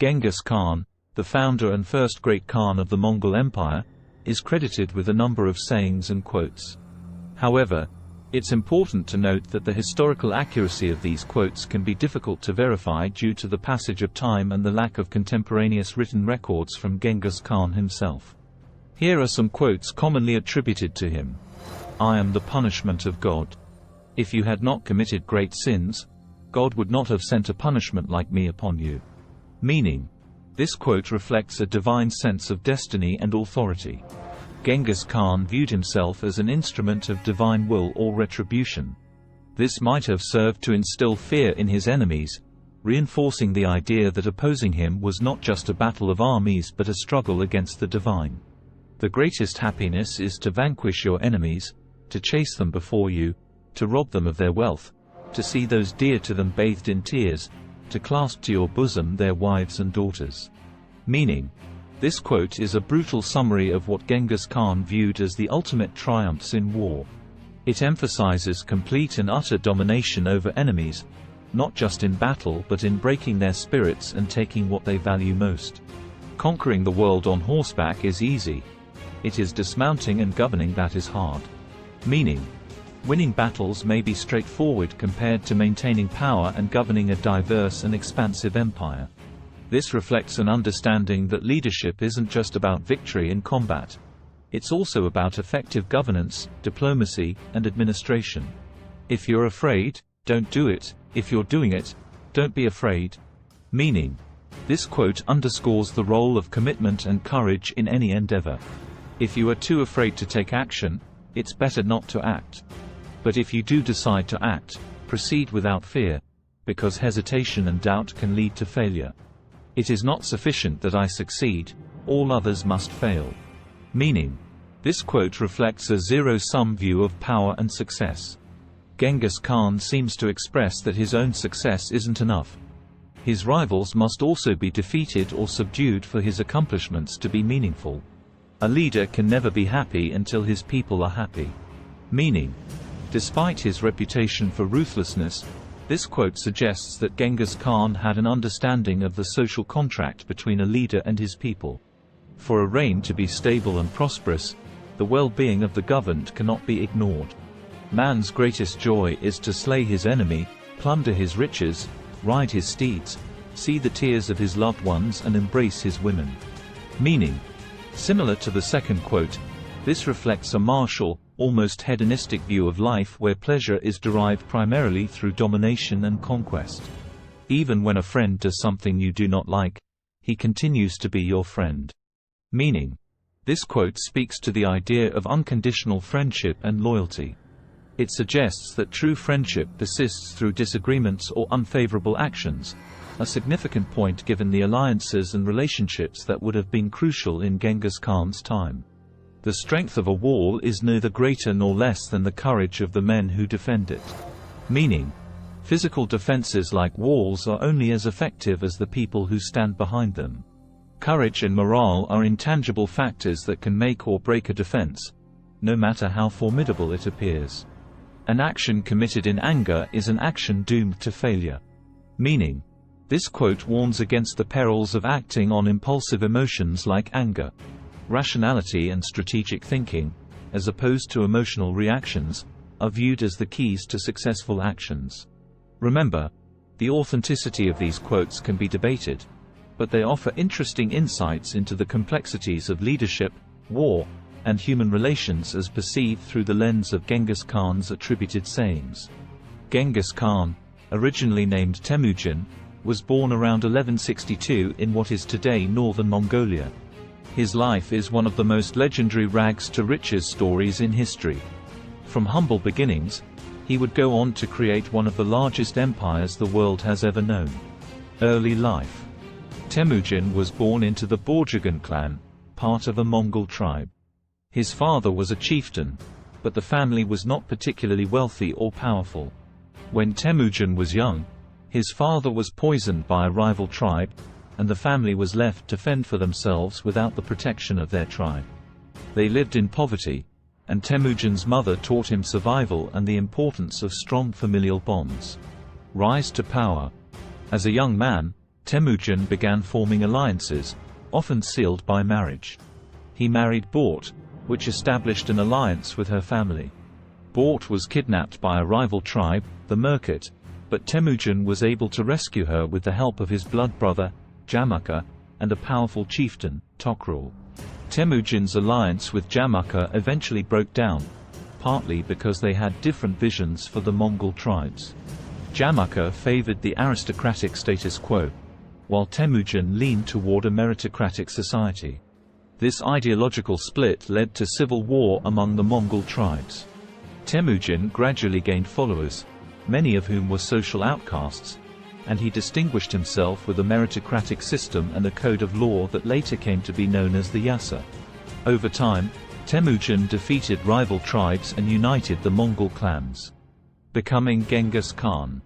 Genghis Khan, the founder and first great Khan of the Mongol Empire, is credited with a number of sayings and quotes. However, it's important to note that the historical accuracy of these quotes can be difficult to verify due to the passage of time and the lack of contemporaneous written records from Genghis Khan himself. Here are some quotes commonly attributed to him. "I am the punishment of God. If you had not committed great sins, God would not have sent a punishment like me upon you." Meaning, this quote reflects a divine sense of destiny and authority. Genghis Khan viewed himself as an instrument of divine will or retribution. This might have served to instill fear in his enemies, reinforcing the idea that opposing him was not just a battle of armies but a struggle against the divine. The greatest happiness is to vanquish your enemies, to chase them before you, to rob them of their wealth, to see those dear to them bathed in tears, to clasp to your bosom their wives and daughters. Meaning, this quote is a brutal summary of what Genghis Khan viewed as the ultimate triumphs in war. It emphasizes complete and utter domination over enemies, not just in battle but in breaking their spirits and taking what they value most. Conquering the world on horseback is easy. It is dismounting and governing that is hard. Meaning, winning battles may be straightforward compared to maintaining power and governing a diverse and expansive empire. This reflects an understanding that leadership isn't just about victory in combat. It's also about effective governance, diplomacy, and administration. If you're afraid, don't do it. If you're doing it, don't be afraid. Meaning, this quote underscores the role of commitment and courage in any endeavor. If you are too afraid to take action, it's better not to act. But if you do decide to act, proceed without fear, because hesitation and doubt can lead to failure. It is not sufficient that I succeed, all others must fail. Meaning, this quote reflects a zero-sum view of power and success. Genghis Khan seems to express that his own success isn't enough. His rivals must also be defeated or subdued for his accomplishments to be meaningful. A leader can never be happy until his people are happy. Meaning, despite his reputation for ruthlessness, this quote suggests that Genghis Khan had an understanding of the social contract between a leader and his people. For a reign to be stable and prosperous, the well-being of the governed cannot be ignored. Man's greatest joy is to slay his enemy, plunder his riches, ride his steeds, see the tears of his loved ones and embrace his women. Meaning, similar to the second quote, this reflects a martial, almost hedonistic view of life where pleasure is derived primarily through domination and conquest. Even when a friend does something you do not like, he continues to be your friend. Meaning, this quote speaks to the idea of unconditional friendship and loyalty. It suggests that true friendship persists through disagreements or unfavorable actions, a significant point given the alliances and relationships that would have been crucial in Genghis Khan's time. The strength of a wall is neither greater nor less than the courage of the men who defend it. Meaning, physical defenses like walls are only as effective as the people who stand behind them. Courage and morale are intangible factors that can make or break a defense, no matter how formidable it appears. An action committed in anger is an action doomed to failure. Meaning, this quote warns against the perils of acting on impulsive emotions like anger. Rationality and strategic thinking, as opposed to emotional reactions, are viewed as the keys to successful actions. Remember, the authenticity of these quotes can be debated, but they offer interesting insights into the complexities of leadership, war, and human relations as perceived through the lens of Genghis Khan's attributed sayings. Genghis Khan, originally named Temujin, was born around 1162 in what is today northern Mongolia. His life is one of the most legendary rags-to-riches stories in history. From humble beginnings, he would go on to create one of the largest empires the world has ever known. Early life. Temujin was born into the Borjigin clan, part of a Mongol tribe. His father was a chieftain, but the family was not particularly wealthy or powerful. When Temujin was young, his father was poisoned by a rival tribe, and the family was left to fend for themselves without the protection of their tribe. They lived in poverty, and Temujin's mother taught him survival and the importance of strong familial bonds. Rise to power. As a young man, Temujin began forming alliances, often sealed by marriage. He married Bort, which established an alliance with her family. Bort was kidnapped by a rival tribe, the Merkit, but Temujin was able to rescue her with the help of his blood brother, Jamukha, and a powerful chieftain, Tokrul. Temujin's alliance with Jamukha eventually broke down, partly because they had different visions for the Mongol tribes. Jamukha favored the aristocratic status quo, while Temujin leaned toward a meritocratic society. This ideological split led to civil war among the Mongol tribes. Temujin gradually gained followers, many of whom were social outcasts, and he distinguished himself with a meritocratic system and a code of law that later came to be known as the Yasa. Over time, Temujin defeated rival tribes and united the Mongol clans, becoming Genghis Khan.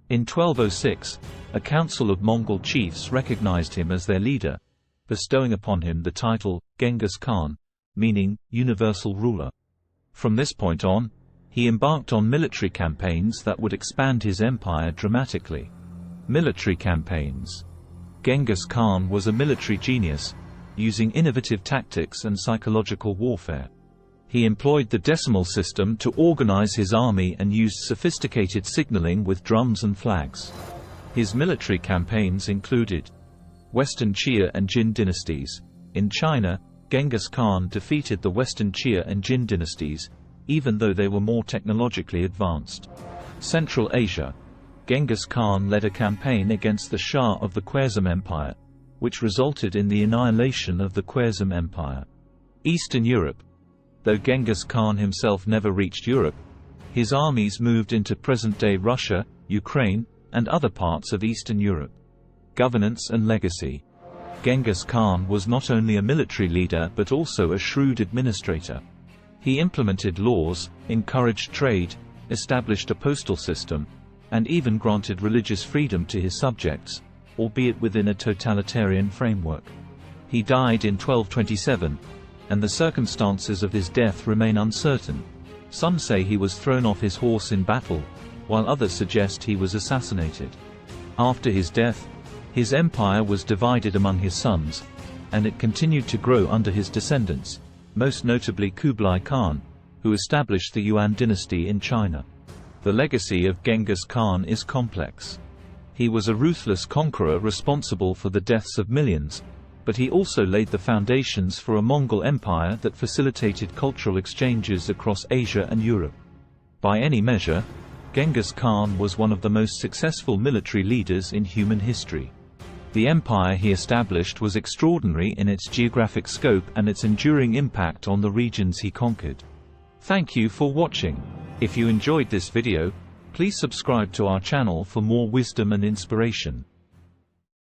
In 1206, a council of Mongol chiefs recognized him as their leader, bestowing upon him the title, Genghis Khan, meaning, universal ruler. From this point on, he embarked on military campaigns that would expand his empire dramatically. Military campaigns. Genghis Khan was a military genius, using innovative tactics and psychological warfare. He employed the decimal system to organize his army and used sophisticated signaling with drums and flags. His military campaigns included Western Xia and Jin dynasties. In China, Genghis Khan defeated the Western Xia and Jin dynasties, even though they were more technologically advanced. Central Asia. Genghis Khan led a campaign against the Shah of the Khwarezm Empire, which resulted in the annihilation of the Khwarezm Empire. Eastern Europe. Though Genghis Khan himself never reached Europe, his armies moved into present-day Russia, Ukraine, and other parts of Eastern Europe. Governance and legacy. Genghis Khan was not only a military leader but also a shrewd administrator. He implemented laws, encouraged trade, established a postal system, and even granted religious freedom to his subjects, albeit within a totalitarian framework. He died in 1227, and the circumstances of his death remain uncertain. Some say he was thrown off his horse in battle, while others suggest he was assassinated. After his death, his empire was divided among his sons, and it continued to grow under his descendants, most notably Kublai Khan, who established the Yuan dynasty in China. The legacy of Genghis Khan is complex. He was a ruthless conqueror responsible for the deaths of millions, but he also laid the foundations for a Mongol empire that facilitated cultural exchanges across Asia and Europe. By any measure, Genghis Khan was one of the most successful military leaders in human history. The empire he established was extraordinary in its geographic scope and its enduring impact on the regions he conquered. Thank you for watching. If you enjoyed this video, please subscribe to our channel for more wisdom and inspiration.